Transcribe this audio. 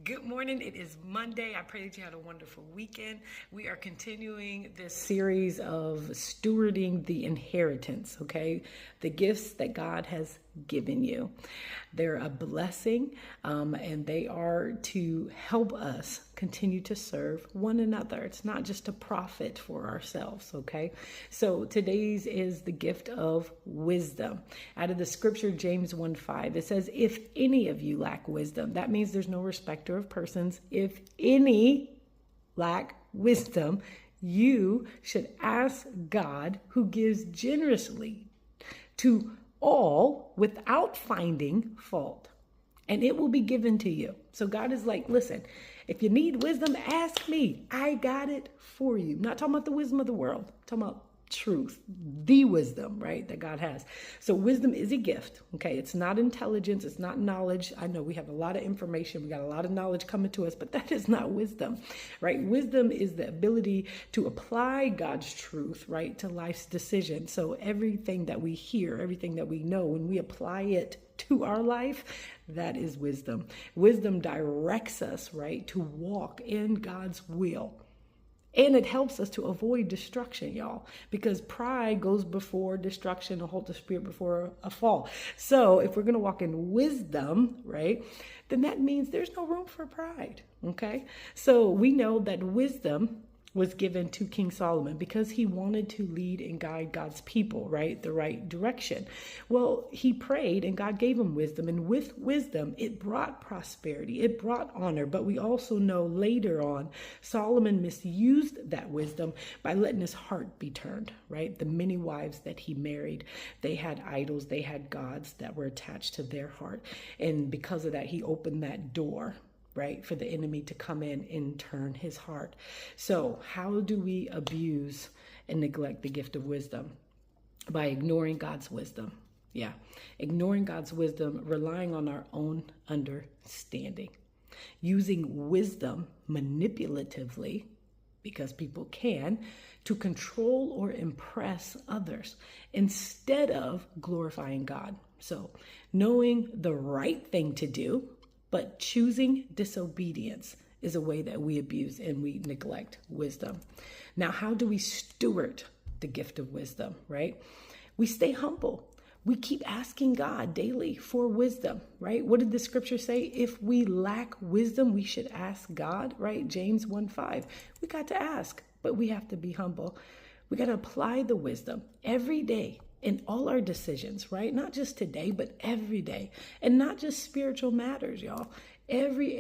Good morning. It is Monday. I pray that you had a wonderful weekend. We are continuing this series of stewarding the inheritance, okay? The gifts that God has given you. They're a blessing, and they are to help us continue to serve one another. It's not just a profit for ourselves, okay? So today's is the gift of wisdom. Out of the scripture, James 1:5, it says, if any of you lack wisdom, that means there's no respecter of persons. If any lack wisdom, you should ask God, who gives generously to all without finding fault, and it will be given to you. So God is like, listen, if you need wisdom, ask me. I got it for you. I'm not talking about the wisdom of the world. I'm talking about truth, the wisdom, right, that God has. So wisdom is a gift, okay? It's not intelligence. It's not knowledge. I know we have a lot of information. We got a lot of knowledge coming to us, but that is not wisdom, right? Wisdom is the ability to apply God's truth, right, to life's decisions. So everything that we hear, everything that we know, when we apply it to our life, that is wisdom. Wisdom directs us, right, to walk in God's will. And it helps us to avoid destruction, y'all, because pride goes before destruction, a hold the spirit before a fall. So if we're going to walk in wisdom, right, then that means there's no room for pride, okay? So we know that wisdom was given to King Solomon because he wanted to lead and guide God's people, right, the right direction. Well, he prayed and God gave him wisdom. And with wisdom, it brought prosperity, it brought honor. But we also know later on, Solomon misused that wisdom by letting his heart be turned, right? The many wives that he married, they had idols, they had gods that were attached to their heart. And because of that, he opened that door, right, for the enemy to come in and turn his heart. So how do we abuse and neglect the gift of wisdom? By ignoring God's wisdom. Yeah, ignoring God's wisdom, relying on our own understanding, using wisdom manipulatively, because people can, to control or impress others instead of glorifying God. So knowing the right thing to do, but choosing disobedience is a way that we abuse and we neglect wisdom. Now, how do we steward the gift of wisdom, right? We stay humble. We keep asking God daily for wisdom, right? What did the scripture say? If we lack wisdom, we should ask God, right? James 1:5. We got to ask, but we have to be humble. We got to apply the wisdom every day in all our decisions, right? Not just today, but every day. And not just spiritual matters, y'all. Every